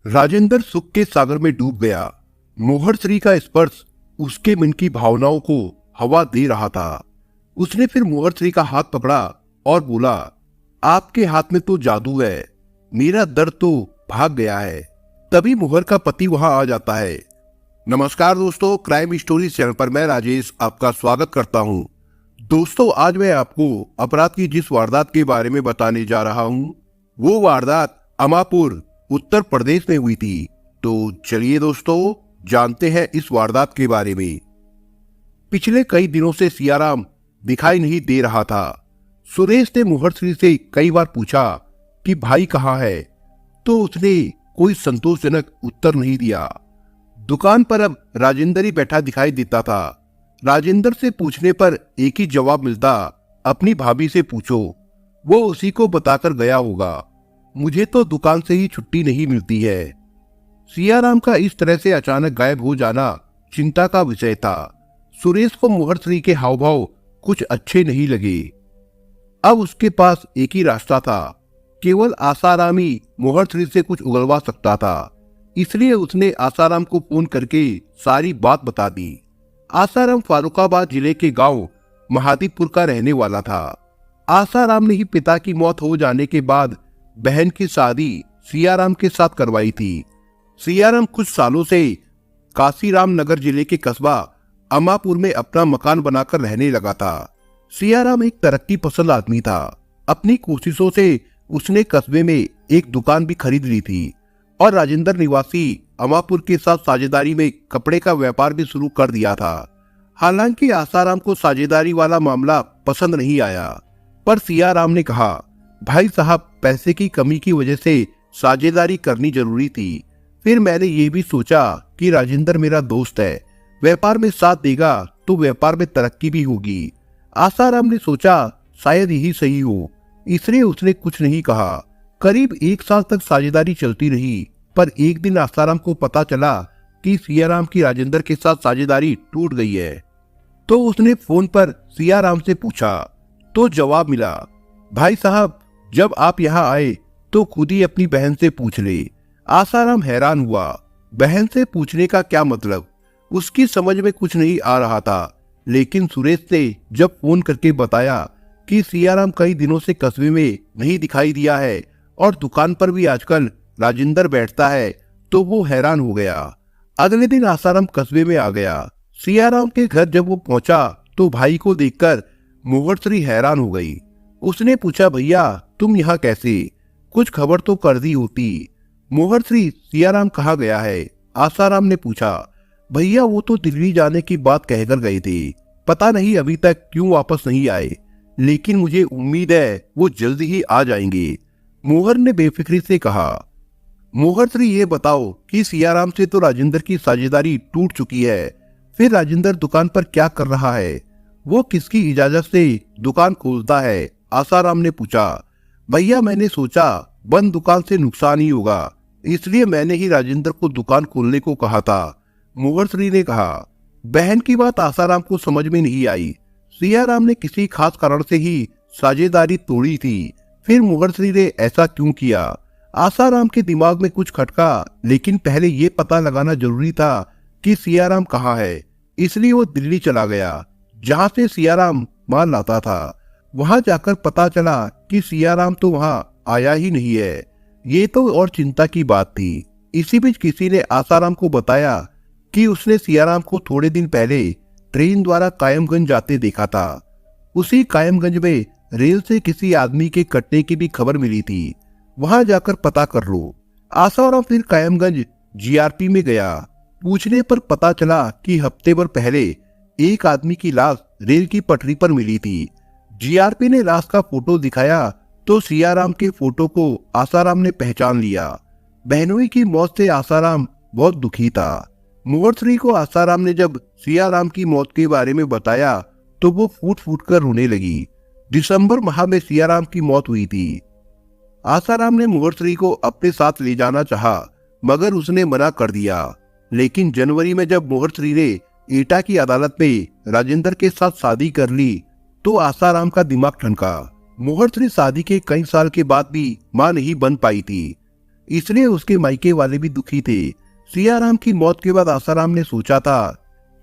राजेंद्र सुख के सागर में डूब गया। मोहर श्री का स्पर्श उसके मन की भावनाओं को हवा दे रहा था। उसने फिर मोहर श्री का हाथ पकड़ा और बोला, आपके हाथ में तो जादू है, मेरा दर्द तो भाग गया है। तभी मोहर का पति वहां आ जाता है। नमस्कार दोस्तों, क्राइम स्टोरी चैनल पर मैं राजेश आपका स्वागत करता हूं। दोस्तों, आज मैं आपको अपराध की जिस वारदात के बारे में बताने जा रहा हूं, वो वारदात अमापुर उत्तर प्रदेश में हुई थी। तो चलिए दोस्तों, जानते हैं इस वारदात के बारे में। पिछले कई दिनों से सियाराम दिखाई नहीं दे रहा था। सुरेश ने मोहर श्री से कई बार पूछा कि भाई कहाँ है, तो उसने कोई संतोषजनक उत्तर नहीं दिया। दुकान पर अब राजेंद्र ही बैठा दिखाई देता था। राजेंद्र से पूछने पर एक ही जवाब मिलता, अपनी भाभी से पूछो, वो उसी को बताकर गया होगा। मुझे तो दुकान से ही छुट्टी नहीं मिलती है। सियाराम का इस तरह से अचानक गायब हो जाना चिंता का विषय था। सुरेश को मोहर श्री के हाव भाव कुछ अच्छे नहीं लगे। अब उसके पास एक ही रास्ता था, केवल आसाराम ही मोहर श्री से कुछ उगलवा सकता था। इसलिए उसने आसाराम को फोन करके सारी बात बता दी। आसाराम फारुखाबाद जिले के गांव महादीपुर का रहने वाला था। आसाराम ने ही पिता की मौत हो जाने के बाद बहन की शादी सियाराम के साथ करवाई थी। सियाराम कुछ सालों से काशीराम नगर जिले के कस्बा अमापुर में अपना मकान बनाकर रहने लगा था। सियाराम एक तरक्की पसंद आदमी था। अपनी कोशिशों से उसने कस्बे में एक दुकान भी खरीद ली थी और राजेंद्र निवासी अमापुर के साथ साझेदारी में कपड़े का व्यापार भी शुरू कर दिया था। हालांकि आसाराम को साझेदारी वाला मामला पसंद नहीं आया, पर सियाराम ने कहा, भाई साहब, पैसे की कमी की वजह से साझेदारी करनी जरूरी थी। फिर मैंने ये भी सोचा कि राजेंद्र मेरा दोस्त है, व्यापार में साथ देगा तो व्यापार में तरक्की भी होगी। आसाराम ने सोचा शायद यही सही हो, इसलिए उसने कुछ नहीं कहा। करीब एक साल तक साझेदारी चलती रही, पर एक दिन आसाराम को पता चला कि सियाराम की राजेंद्र के साथ साझेदारी टूट गई है। तो उसने फोन पर सियाराम से पूछा, तो जवाब मिला, भाई साहब, जब आप यहाँ आए तो खुद ही अपनी बहन से पूछ ले। आसाराम हैरान हुआ, बहन से पूछने का क्या मतलब? उसकी समझ में कुछ नहीं आ रहा था। लेकिन सुरेश ने जब फोन करके बताया कि सियाराम कई दिनों से कस्बे में नहीं दिखाई दिया है और दुकान पर भी आजकल राजेंद्र बैठता है, तो वो हैरान हो गया। अगले दिन आसाराम कस्बे में आ गया। सियाराम के घर जब वो पहुंचा तो भाई को देखकर मोहर श्री हैरान हो गई। उसने पूछा, भैया तुम यहाँ कैसे? कुछ खबर तो कर दी होती। मोहर श्री, सियाराम कहाँ गया है? आसाराम ने पूछा। भैया वो तो दिल्ली जाने की बात कहकर गए थे, पता नहीं अभी तक क्यों वापस नहीं आए, लेकिन मुझे उम्मीद है वो जल्दी ही आ जाएंगे। मोहर ने बेफिक्री से कहा। मोहर श्री, ये बताओ कि सियाराम से तो राजेंद्र की साझेदारी टूट चुकी है, फिर राजेंद्र दुकान पर क्या कर रहा है? वो किसकी इजाजत से दुकान खोलता है? आसाराम ने पूछा। भैया मैंने सोचा बंद दुकान से नुकसान ही होगा, इसलिए मैंने ही राजेंद्र को दुकान खोलने को कहा था, मोहर श्री ने कहा। बहन की बात आसाराम को समझ में नहीं आई। सियाराम ने किसी खास कारण से ही साझेदारी तोड़ी थी, फिर मोहर श्री ने ऐसा क्यों किया? आसाराम के दिमाग में कुछ खटका, लेकिन पहले ये पता लगाना जरूरी था कि सियाराम कहाँ है। इसलिए वो दिल्ली चला गया, जहां से सियाराम माल लाता था। वहां जाकर पता चला कि सियाराम तो वहां आया ही नहीं है। ये तो और चिंता की बात थी। इसी बीच किसी ने आसाराम को बताया कि उसने सियाराम को थोड़े दिन पहले ट्रेन द्वारा कायमगंज जाते देखा था। उसी कायमगंज में रेल से किसी आदमी के कटने की भी खबर मिली थी, वहां जाकर पता कर लो। आसाराम फिर कायमगंज जीआरपी में गया। पूछने पर पता चला कि हफ्ते भर पहले एक आदमी की लाश रेल की पटरी पर मिली थी। जीआरपी ने लाश का फोटो दिखाया तो सियाराम के फोटो को आसाराम ने पहचान लिया। बहनोई की मौत से आसाराम बहुत दुखी था। मोहर श्री को आसाराम ने जब सियाराम की मौत के बारे में बताया तो वो फूट फूट कर रोने लगी। दिसंबर माह में सियाराम की मौत हुई थी। आसाराम ने मोहर श्री को अपने साथ ले जाना चाहा, मगर उसने मना कर दिया। लेकिन जनवरी में जब मोहर श्री ने एटा की अदालत में राजेंद्र के साथ शादी कर ली तो आसाराम का दिमाग ठनका। मोहर श्री शादी के कई साल के बाद भी मां नहीं बन पाई थी। इसलिए उसके मायके वाले भी दुखी थे। सियाराम की मौत के बाद आसाराम ने सोचा था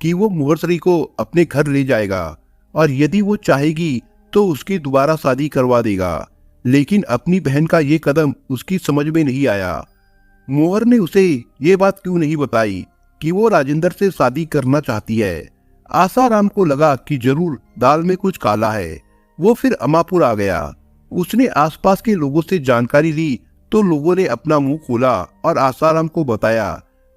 कि वो मुहर्श्री को अपने घर ले जाएगा और यदि वो चाहेगी तो उसकी दोबारा शादी करवा देगा। लेकिन अपनी बहन का ये कदम उसकी समझ में नहीं आया। मोहर ने उसे ये बात क्यों नहीं बताई कि वो राजेंद्र से शादी करना चाहती है। आसाराम को लगा कि जरूर दाल में कुछ काला है। वो फिर अमापुर आ गया। उसने आसपास के लोगों से जानकारी ली तो लोगों ने अपना मुंह खोला और आसाराम को बताया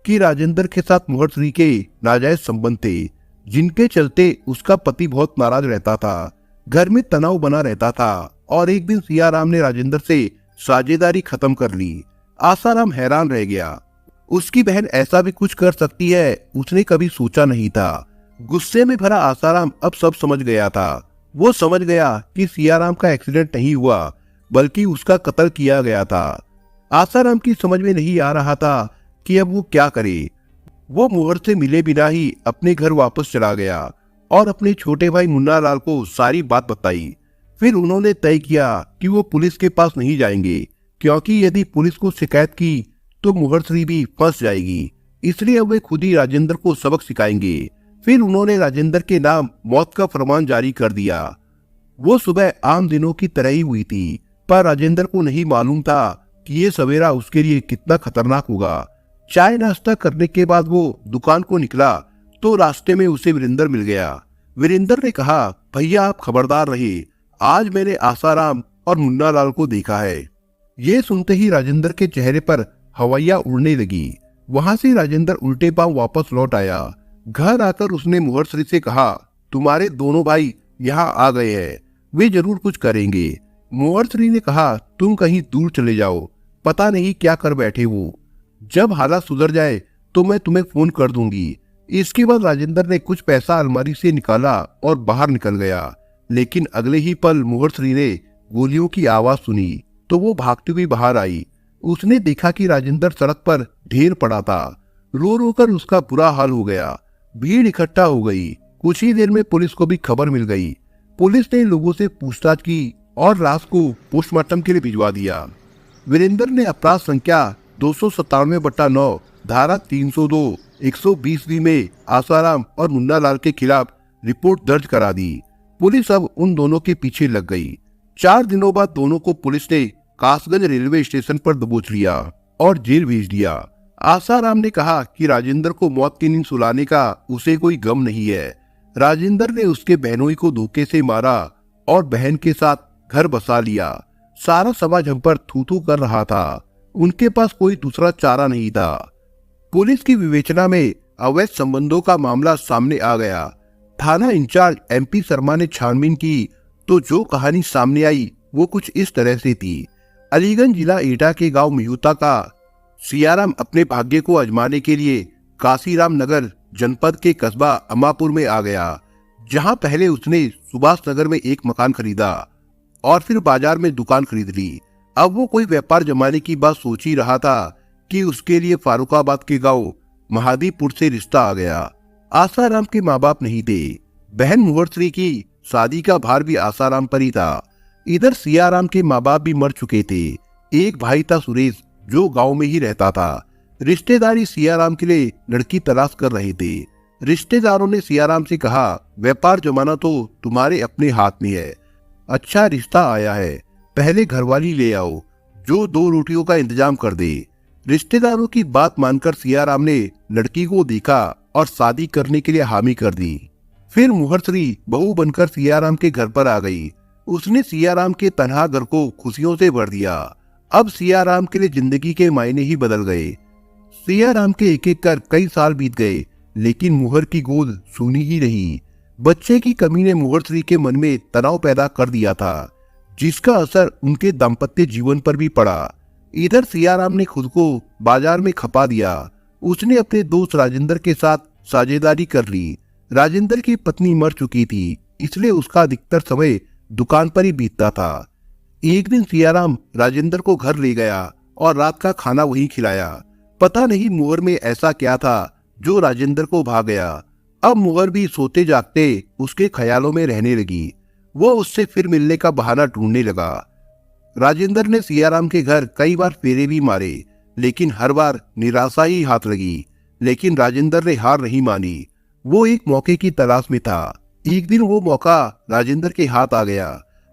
कि राजेंद्र के साथ मुहर्श्री के नाजायज संबंध थे, जिनके चलते उसका पति बहुत नाराज रहता था। घर में तनाव बना रहता था और एक दिन सियाराम ने राजेंद्र से साझेदारी खत्म कर ली। आसाराम हैरान रह गया। उसकी बहन ऐसा भी कुछ कर सकती है, उसने कभी सोचा नहीं था। गुस्से में भरा आसाराम अब सब समझ गया था। वो समझ गया कि सियाराम का एक्सीडेंट नहीं हुआ बल्कि उसका कत्ल किया गया था। आसाराम की समझ में नहीं आ रहा था कि अब वो क्या करे। वो मोहर से मिले बिना ही अपने घर वापस चला गया और अपने छोटे भाई मुन्ना लाल को सारी बात बताई। फिर उन्होंने तय किया कि वो पुलिस के पास नहीं जाएंगे, क्योंकि यदि पुलिस को शिकायत की तो मुहर्श्री भी फंस जाएगी। इसलिए अब वे खुद ही राजेंद्र को सबक सिखाएंगे। फिर उन्होंने राजेंद्र के नाम मौत का फरमान जारी कर दिया। वो सुबह आम दिनों की तरह ही हुई थी, पर राजेंद्र को नहीं मालूम था कि ये सवेरा उसके लिए कितना खतरनाक होगा। चाय नाश्ता करने के बाद वो दुकान को निकला तो रास्ते में उसे वीरेंद्र मिल गया। वीरेंद्र ने कहा, भैया आप खबरदार रहे, आज मैंने आसाराम और मुन्ना लाल को देखा है। ये सुनते ही राजेंद्र के चेहरे पर हवाइयां उड़ने लगी। वहां से राजेंद्र उल्टे पांव वापस लौट आया। घर आकर उसने मुहर्श्री से कहा, तुम्हारे दोनों भाई यहाँ आ गए हैं, वे जरूर कुछ करेंगे। मुहर्श्री ने कहा, तुम कहीं दूर चले जाओ, पता नहीं क्या कर बैठे हो। जब हालात सुधर जाए तो मैं तुम्हें फोन कर दूंगी। इसके बाद राजेंद्र ने कुछ पैसा अलमारी से निकाला और बाहर निकल गया। लेकिन अगले ही पल मुहर्श्री ने गोलियों की आवाज सुनी तो वो भागती हुई बाहर आई। उसने देखा कि राजेंद्र सड़क पर ढेर पड़ा था। रो रो कर उसका बुरा हाल हो गया। भीड़ इकट्ठा हो गई। कुछ ही देर में पुलिस को भी खबर मिल गई। पुलिस ने लोगों से पूछताछ की और लाश को पोस्टमार्टम के लिए भिजवा दिया। वीरेंद्र ने अपराध संख्या 297/9 धारा 302 120 में आसाराम और मुन्ना लाल के खिलाफ रिपोर्ट दर्ज करा दी। पुलिस अब उन दोनों के पीछे लग गई। 4 दिनों बाद दोनों को पुलिस ने कासगंज रेलवे स्टेशन पर दबोच लिया और जेल भेज दिया। आसाराम ने कहा कि राजेंद्र को मौत की नींद सुलाने का उसे कोई गम नहीं है। राजेंद्र ने उसके बहनोई को धोखे से मारा और बहन के साथ घर बसा लिया। सारा समाज हम पर थू थू कर रहा था। उनके पास कोई दूसरा चारा नहीं था। पुलिस की विवेचना में अवैध संबंधों का मामला सामने आ गया। थाना इंचार्ज MP शर्मा ने छानबीन की तो जो कहानी सामने आई वो कुछ इस तरह से थी। अलीगंज जिला एटा के गांव मिहुता का सियाराम अपने भाग्य को आजमाने के लिए काशीराम नगर जनपद के कस्बा अमापुर में आ गया, जहां पहले उसने सुभाष नगर में एक मकान खरीदा और फिर बाजार में दुकान खरीद ली। अब वो कोई व्यापार जमाने की बात सोच ही रहा था कि उसके लिए फारुखाबाद के गांव महादीपुर से रिश्ता आ गया। आसाराम के माँ बाप नहीं थे। बहन मुहर्श्री की शादी का भार भी आसाराम पर ही था। इधर सियाराम के माँ बाप भी मर चुके थे। एक भाई था सुरेश, जो गांव में ही रहता था। रिश्तेदारी सियाराम के लिए लड़की तलाश कर रहे थे। रिश्तेदारों ने सियाराम से कहा, व्यापार जमाना तो तुम्हारे अपने हाथ में है। अच्छा रिश्ता आया है, पहले घरवाली ले आओ जो 2 रोटियों का इंतजाम कर दे। रिश्तेदारों की बात मानकर सियाराम ने लड़की को देखा और शादी करने के लिए हामी कर दी। फिर मुहर्श्री बहू बनकर सियाराम के घर पर आ गई। उसने सियाराम के तन्हा घर को खुशियों से भर दिया। अब सियाराम के लिए जिंदगी के मायने ही बदल गए। सियाराम के एक एक कर कई साल बीत गए, लेकिन मुहर की गोद सूनी ही रही। बच्चे की कमी ने मुहर्श्री के मन में तनाव पैदा कर दिया था, जिसका असर उनके दाम्पत्य जीवन पर भी पड़ा। इधर सियाराम ने खुद को बाजार में खपा दिया। उसने अपने दोस्त राजेंद्र के साथ साझेदारी कर ली। राजेंद्र की पत्नी मर चुकी थी, इसलिए उसका अधिकतर समय दुकान पर ही बीतता था। एक दिन सियाराम राजेंद्र को घर ले गया और रात का खाना वहीं खिलाया। पता नहीं मुहर में ऐसा क्या था जो राजेंद्र को भा गया। अब मुहर भी सोते जागते उसके ख्यालों में रहने लगी। वो उससे फिर मिलने का बहाना ढूंढने लगा। राजेंद्र ने सियाराम के घर कई बार फेरे भी मारे, लेकिन हर बार निराशा ही हाथ लगी। लेकिन राजेंद्र ने हार नहीं मानी। वो एक मौके की तलाश में था। एक दिन वो मौका राजेंद्र के हाथ आ गया।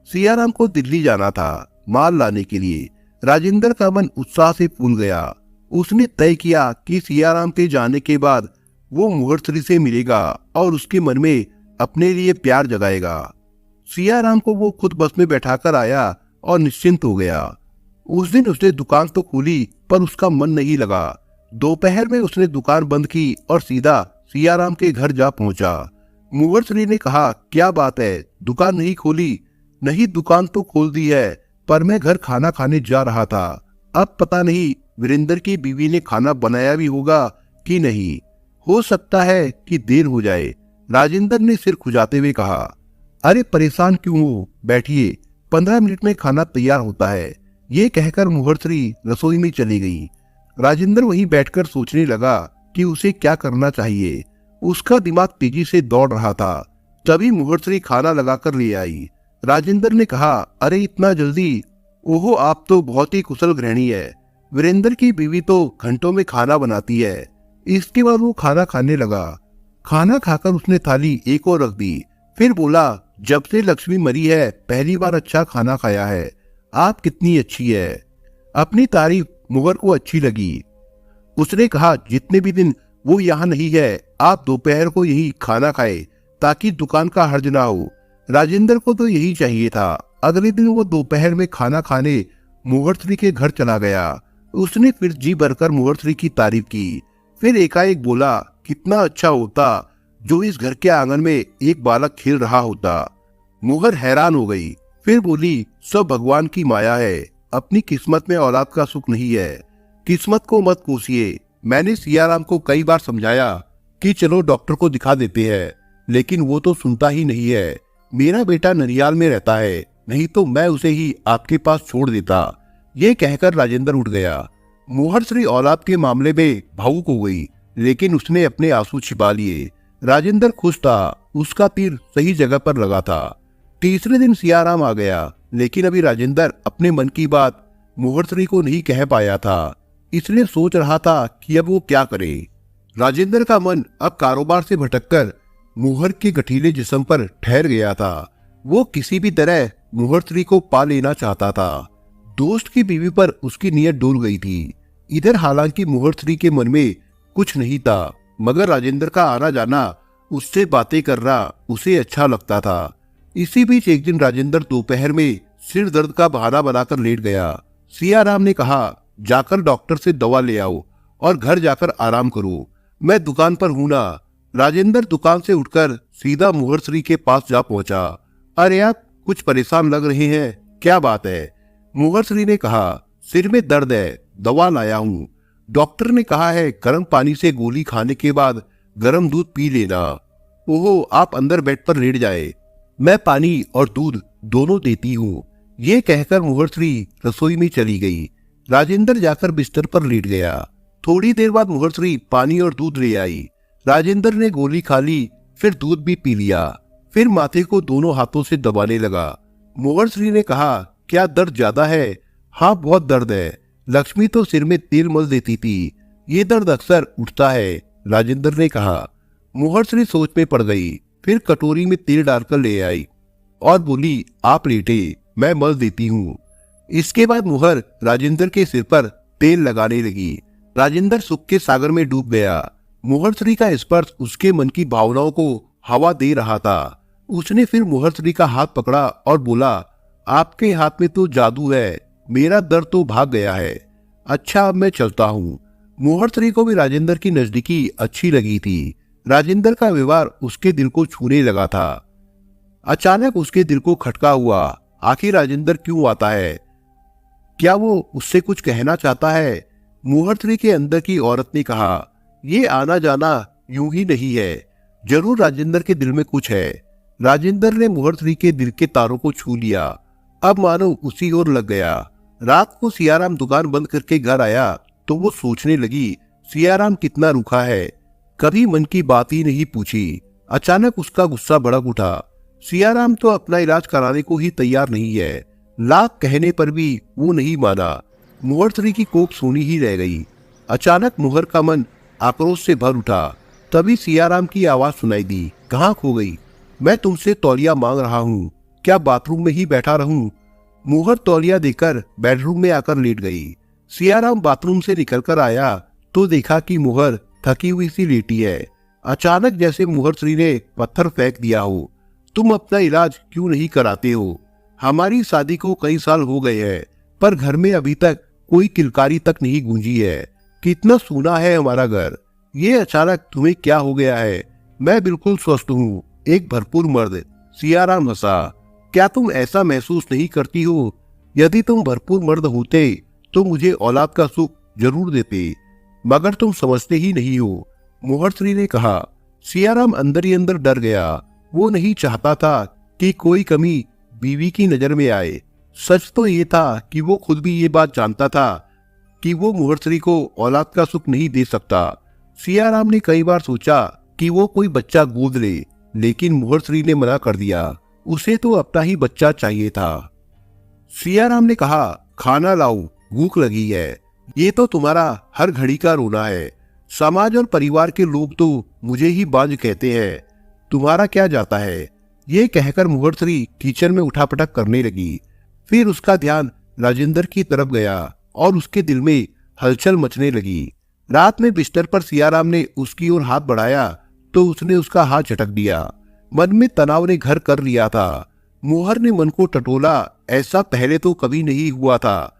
सियाराम को दिल्ली जाना था माल लाने के लिए। राजेंद्र का मन उत्साह से फूल गया। उसने तय किया कि सियाराम के जाने के बाद वो मुहर्श्री से मिलेगा और उसके मन में अपने लिए प्यार जगाएगा। सियाराम को वो खुद बस में बैठाकर आया और निश्चिंत हो गया। उस दिन उसने दुकान तो खोली पर उसका मन नहीं लगा। दोपहर में उसने दुकान बंद की और सीधा सियाराम के घर जा पहुंचा। मुहर्श्री ने कहा, क्या बात है, दुकान नहीं खोली? नहीं, दुकान तो खोल दी है, पर मैं घर खाना खाने जा रहा था। अब पता नहीं वीरेंद्र की बीवी ने खाना बनाया भी होगा कि नहीं। हो सकता है कि देर हो जाए। राजेंद्र ने सिर खुजाते हुए कहा, अरे परेशान क्यों हो, बैठिए, 15 मिनट में खाना तैयार होता है। ये कहकर मुहर्श्री रसोई में चली गई। राजेंद्र वहीं बैठकर सोचने लगा कि उसे क्या करना चाहिए। उसका दिमाग तेजी से दौड़ रहा था। तभी मुहर्श्री खाना लगाकर ले आई। राजेंद्र ने कहा, अरे इतना जल्दी? ओहो, आप तो बहुत ही कुशल गृहिणी है। वीरेंद्र की बीवी तो घंटों में खाना बनाती है। इसके बाद वो खाना खाने लगा। खाना खाकर उसने थाली एक और रख दी। फिर बोला, जब से लक्ष्मी मरी है पहली बार अच्छा खाना खाया है। आप कितनी अच्छी है। अपनी तारीफ मुहर को अच्छी लगी। उसने कहा, जितने भी दिन वो यहाँ नहीं है आप दोपहर को यही खाना खाए ताकि दुकान का हर्ज ना हो। राजेंद्र को तो यही चाहिए था। अगले दिन वो दोपहर में खाना खाने मुहर्श्री के घर चला गया। उसने फिर जी भरकर मुहर्श्री की तारीफ की। फिर एकाएक बोला, कितना अच्छा होता जो इस घर के आंगन में एक बालक खेल रहा होता। मुहर हैरान हो गई। फिर बोली, सब भगवान की माया है। अपनी किस्मत में औलाद का सुख नहीं है। किस्मत को मत कोसिए। मैंने सियाराम को कई बार समझाया कि चलो डॉक्टर को दिखा देते हैं, लेकिन वो तो सुनता ही नहीं है। मेरा बेटा ननिहाल में रहता है, नहीं तो मैं उसे ही आपके पास छोड़ देता। ये कहकर राजेंद्र उठ गया। मुहर्श्री औलाद के मामले में भावुक हो गई, लेकिन उसने अपने आंसू छिपा लिए। राजेंद्र खुश था, उसका तीर सही जगह पर लगा था। तीसरे दिन सियाराम आ गया, लेकिन अभी राजेंद्र अपने मन की बात मुहर्श्री को नहीं कह पाया था। इसलिए सोच रहा था कि अब वो क्या करे। राजेंद्र का मन अब कारोबार से भटककर मुहर के गठीले जिस्म पर ठहर गया था। वो किसी भी तरह मुहर्श्री को पा लेना चाहता था। दोस्त की बीवी पर उसकी नीयत डोल गई थी। इधर हालांकि मुहर्श्री के मन में कुछ नहीं था, मगर राजेंद्र का आना जाना, उससे बातें करना उसे अच्छा लगता था। इसी बीच एक दिन राजेंद्र दोपहर में सिर दर्द का बहाना बनाकर लेट गया। सियाराम ने कहा, जाकर डॉक्टर से दवा ले आओ और घर जाकर आराम करो, मैं दुकान पर हूं ना। राजेंद्र दुकान से उठकर सीधा मुहर्श्री के पास जा पहुंचा। अरे आप कुछ परेशान लग रहे हैं, क्या बात है? मुहर्श्री ने कहा, सिर में दर्द है, दवा लाया हूँ। डॉक्टर ने कहा है गर्म पानी से गोली खाने के बाद गर्म दूध पी लेना। ओहो, आप अंदर बेड पर लेट जाए, मैं पानी और दूध दोनों देती हूँ। ये कहकर मुहर्श्री रसोई में चली गई। राजेंद्र जाकर बिस्तर पर लेट गया। थोड़ी देर बाद मुहर्श्री पानी और दूध ले आई। राजेंद्र ने गोली खा ली, फिर दूध भी पी लिया। फिर माथे को दोनों हाथों से दबाने लगा। मुहर्श्री ने कहा, क्या दर्द ज्यादा है? हाँ, बहुत दर्द है। लक्ष्मी तो सिर में तेल मल देती थी, ये दर्द अक्सर उठता है, राजेंद्र ने कहा। मुहर्श्री सोच में पड़ गई। फिर कटोरी में तेल डालकर ले आई और बोली, आप लेटे, मैं मल देती हूँ। इसके बाद मुहर राजेंद्र के सिर पर तेल लगाने लगी। राजेंद्र सुख के सागर में डूब गया। मुहर्श्री का स्पर्श उसके मन की भावनाओं को हवा दे रहा था। उसने फिर मुहर्श्री का हाथ पकड़ा और बोला, आपके हाथ में तो जादू है, मेरा दर्द तो भाग गया है। अच्छा, अब मैं चलता हूँ। मुहर्श्री को भी राजेंद्र की नजदीकी अच्छी लगी थी। राजेंद्र का व्यवहार उसके दिल को छूने लगा था। अचानक उसके दिल को खटका हुआ, आखिर राजेंद्र क्यों आता है? क्या वो उससे कुछ कहना चाहता है? मुहर्श्री के अंदर की औरत ने कहा, ये आना जाना यूं ही नहीं है, जरूर राजेंद्र के दिल में कुछ है। राजेंद्र ने मुहर्श्री के दिल के तारों को छू लिया। अब मानो उसी ओर लग गया। रात को सियाराम दुकान बंद करके घर आया तो वो सोचने लगी, सियाराम कितना रूखा है, कभी मन की बात ही नहीं पूछी। अचानक उसका गुस्सा भड़क उठा। सियाराम तो अपना इलाज कराने को ही तैयार नहीं है। लाख कहने पर भी वो नहीं माना। मोहर श्री की कोख सूनी ही रह गई। अचानक मोहर का मन आक्रोश से भर उठा। तभी सियाराम की आवाज सुनाई दी, कहाँ खो गई? मैं तुमसे तौलिया मांग रहा हूँ, क्या बाथरूम में ही बैठा रहूं? मोहर तौलिया देकर बेडरूम में आकर लेट गई। सियाराम बाथरूम से निकलकर आया तो देखा कि मोहर थकी हुई सी लेटी है। अचानक जैसे मोहर श्री ने पत्थर फेंक दिया हो। तुम अपना इलाज क्यों नहीं कराते हो? हमारी शादी को कई साल हो गए हैं, पर घर में अभी तक कोई किलकारी तक नहीं गूंजी है। कितना सूना है हमारा घर। ये अचानक तुम्हें क्या हो गया है? मैं बिल्कुल स्वस्थ हूँ, एक भरपूर मर्द। सियाराम हंसा। क्या तुम ऐसा महसूस नहीं करती हो? यदि तुम भरपूर मर्द होते तो मुझे औलाद का सुख जरूर देते, मगर तुम समझते ही नहीं हो, मोहर श्री ने कहा। सियाराम अंदर ही अंदर डर गया। वो नहीं चाहता था कि कोई कमी बीवी की नजर में आए। सच तो ये था कि वो खुद भी ये बात जानता था कि वो मोहर श्री को औलाद का सुख नहीं दे सकता। सियाराम ने कई बार सोचा कि वो कोई बच्चा गोद ले, लेकिन मोहर श्री ने मना कर दिया। उसे तो अपना ही बच्चा चाहिए था। सियाराम ने कहा, खाना लाओ, भूख लगी है। ये तो तुम्हारा हर घड़ी का रोना है। समाज और परिवार के लोग तो मुझे ही बांझ कहते हैं, तुम्हारा क्या जाता है? ये कहकर मोहर श्री किचन में उठापटक करने लगी। फिर उसका ध्यान राजेंद्र की तरफ गया और उसके दिल में हलचल मचने लगी। रात में बिस्तर पर सियाराम ने उसकी ओर हाथ बढ़ाया तो उसने उसका हाथ झटक दिया। मन में तनाव ने घर कर लिया था। मोहर ने मन को टटोला, ऐसा पहले तो कभी नहीं हुआ था।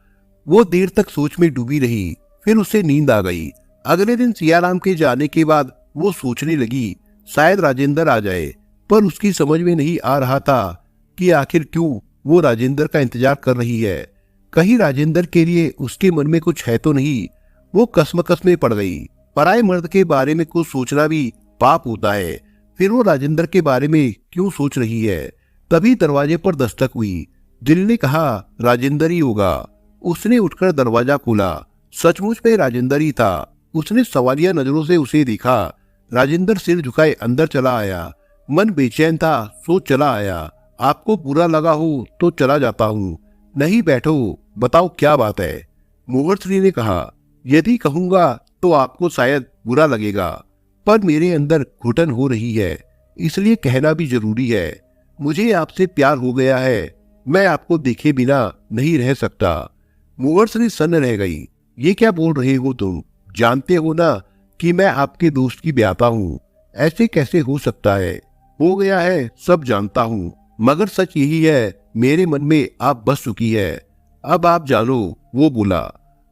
वो देर तक सोच में डूबी रही, फिर उसे नींद आ गई। अगले दिन सियाराम के जाने के बाद वो सोचने लगी, शायद राजेंद्र आ जाए, पर उसकी समझ में नहीं आ रहा था कि आखिर क्यों वो राजेंद्र का इंतजार कर रही है। कहीं राजेंद्र के लिए उसके मन में कुछ है तो नहीं। वो कसमकस में पड़ गई। पराये मर्द के बारे में कुछ सोचना भी पाप होता है, फिर वो राजेंद्र के बारे में क्यों सोच रही है? तभी दरवाजे पर दस्तक हुई। दिल ने कहा, राजेंद्र ही होगा। उसने उठकर दरवाजा खोला। सचमुच में राजेंद्र ही था। उसने सवालिया नजरों से उसे देखा। राजेंद्र सिर झुकाए अंदर चला आया। मन बेचैन था, सो चला आया। आपको बुरा लगा हो तो चला जाता हूँ। नहीं, बैठो, बताओ क्या बात है? मोहर श्री ने कहा, यदि कहूंगा तो आपको शायद बुरा लगेगा, पर मेरे अंदर घुटन हो रही है, इसलिए कहना भी जरूरी है। मुझे आपसे प्यार हो गया है। मैं आपको देखे बिना नहीं रह सकता। मोहर श्री सन्न रह गई। ये क्या बोल रहे हो तुम? जानते हो ना कि मैं आपके दोस्त की ब्याता हूँ। ऐसे कैसे हो सकता है? हो गया है, सब जानता हूँ, मगर सच यही है, मेरे मन में आप बस चुकी है। अब आप जानो, वो बोला।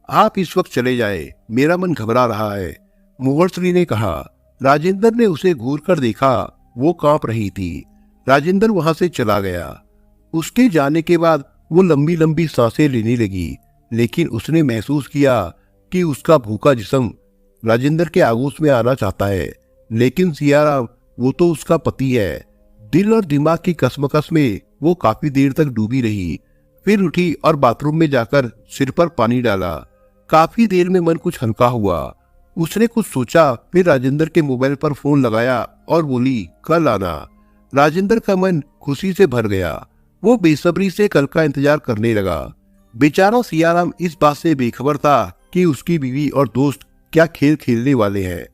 आप इस वक्त चले जाए, मेरा मन घबरा रहा है, मोहर श्री ने कहा। राजेंद्र ने उसे घूर कर देखा। वो कांप रही थी। राजेंद्र वहां से चला गया। उसके जाने के बाद वो लंबी लंबी सांसें लेने लगी, लेकिन उसने महसूस किया कि उसका भूखा जिस्म राजेंद्र के आगोश में आना चाहता है। लेकिन सियाराम, वो तो उसका पति है। दिल और दिमाग की कसमकस में वो काफी देर तक डूबी रही। फिर उठी और बाथरूम में जाकर सिर पर पानी डाला। काफी देर में मन कुछ हल्का हुआ। उसने कुछ सोचा, फिर राजेंद्र के मोबाइल पर फोन लगाया और बोली, कल आना। राजेंद्र का मन खुशी से भर गया। वो बेसब्री से कल का इंतजार करने लगा। बेचारा सियाराम इस बात से बेखबर था कि उसकी बीवी और दोस्त क्या खेल खेलने वाले हैं।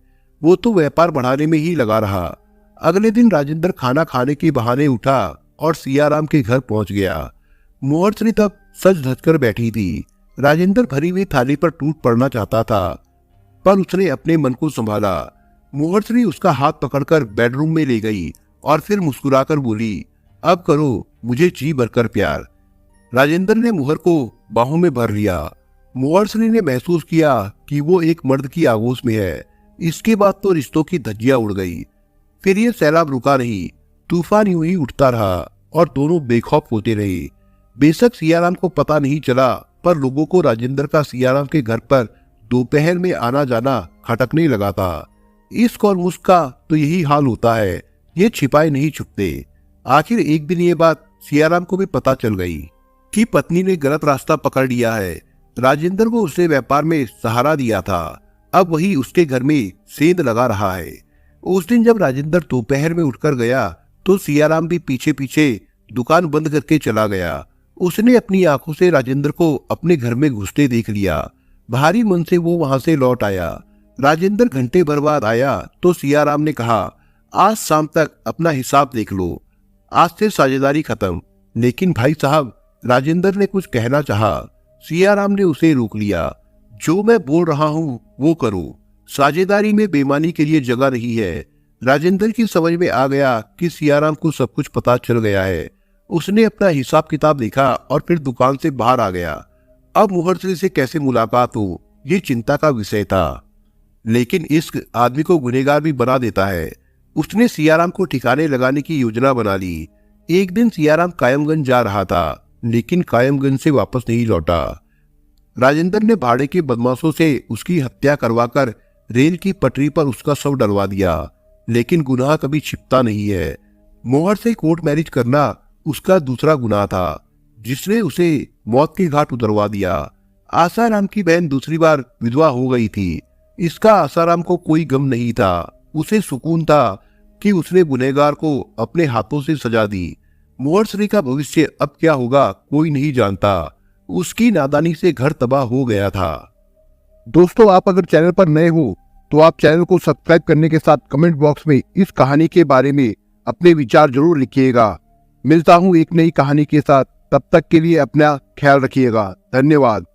वो तो व्यापार बढ़ाने में ही लगा रहा। अगले दिन राजेंद्र खाना खाने के बहाने उठा और सियाराम के घर पहुंच गया। मोहर श्री तब सज धज कर बैठी थी। राजेंद्र भरी हुई थाली पर टूट पड़ना चाहता था, पर उसने अपने मन को संभाला। मोहर श्री उसका हाथ पकड़कर बेडरूम में ले गई और फिर मुस्कुराकर बोली, अब करो मुझे जी भरकर प्यार। राजेंद्र ने मोहर को बाहों में भर लिया। मोहर श्री ने महसूस किया कि वो एक मर्द की आगोश में है। इसके बाद तो रिश्तों की धज्जियां उड़ गई। फिर ये सैलाब रुका नहीं, तूफान यूं ही उठता रहा और दोनों बेखौफ होते रहे। बेशक सियाराम को पता नहीं चला, पर लोगों को राजेंद्र का सियाराम के घर पर दोपहर में आना जाना खटकने लगा था। इश्क और मुश्क का तो यही हाल होता है, ये छिपाए नहीं छुपते। आखिर एक दिन ये बात सियाराम को भी पता चल गई कि पत्नी ने गलत रास्ता पकड़ लिया है। राजेंद्र को उसने व्यापार में सहारा दिया था, अब वही उसके घर में सेंध लगा रहा है। उस दिन जब राजेंद्र दोपहर में उठकर गया तो सियाराम भी पीछे पीछे दुकान बंद करके चला गया। उसने अपनी आंखों से राजेंद्र को अपने घर में घुसते देख लिया। भारी मन से वो वहां से लौट आया। राजेंद्र घंटे भर बाद आया तो सियाराम ने कहा, आज शाम तक अपना हिसाब देख लो, आज से साझेदारी खत्म। लेकिन भाई साहब, राजेंद्र ने कुछ कहना चाहा। सियाराम ने उसे रोक लिया। जो मैं बोल रहा हूं वो करो, साझेदारी में बेईमानी के लिए जगह नहीं है। राजेंद्र की समझ में आ गया कि सियाराम को सब कुछ पता चल गया है। उसने अपना हिसाब किताब देखा और फिर दुकान से बाहर आ गया। अब मुहर्श्री से कैसे मुलाकात हो, ये चिंता का विषय था। लेकिन इश्क आदमी को गुनहगार भी बना देता है। उसने सियाराम को ठिकाने लगाने की योजना बना ली। एक दिन सियाराम कायमगंज जा रहा था, लेकिन कायमगंज से वापस नहीं लौटा। राजेंद्र ने भाड़े के बदमाशों से उसकी हत्या करवाकर रेल की पटरी पर उसका शव डलवा दिया। लेकिन गुनाह कभी छिपता नहीं है। मोहर से कोर्ट मैरिज करना उसका दूसरा गुनाह था, जिसने उसे मौत के घाट उतरवा दिया। आसाराम की बहन दूसरी बार विधवा हो गई थी। इसका आसाराम को कोई गम नहीं था। उसे सुकून था कि उसने गुनहगार को अपने हाथों से सजा दी। मुहर्श्री का भविष्य अब क्या होगा कोई नहीं जानता। उसकी नादानी से घर तबाह हो गया था। दोस्तों, आप अगर चैनल पर नए हो तो आप चैनल को सब्सक्राइब करने के साथ कमेंट बॉक्स में इस कहानी के बारे में अपने विचार जरूर लिखिएगा। मिलता हूं एक नई कहानी के साथ, तब तक के लिए अपना ख्याल रखिएगा। धन्यवाद।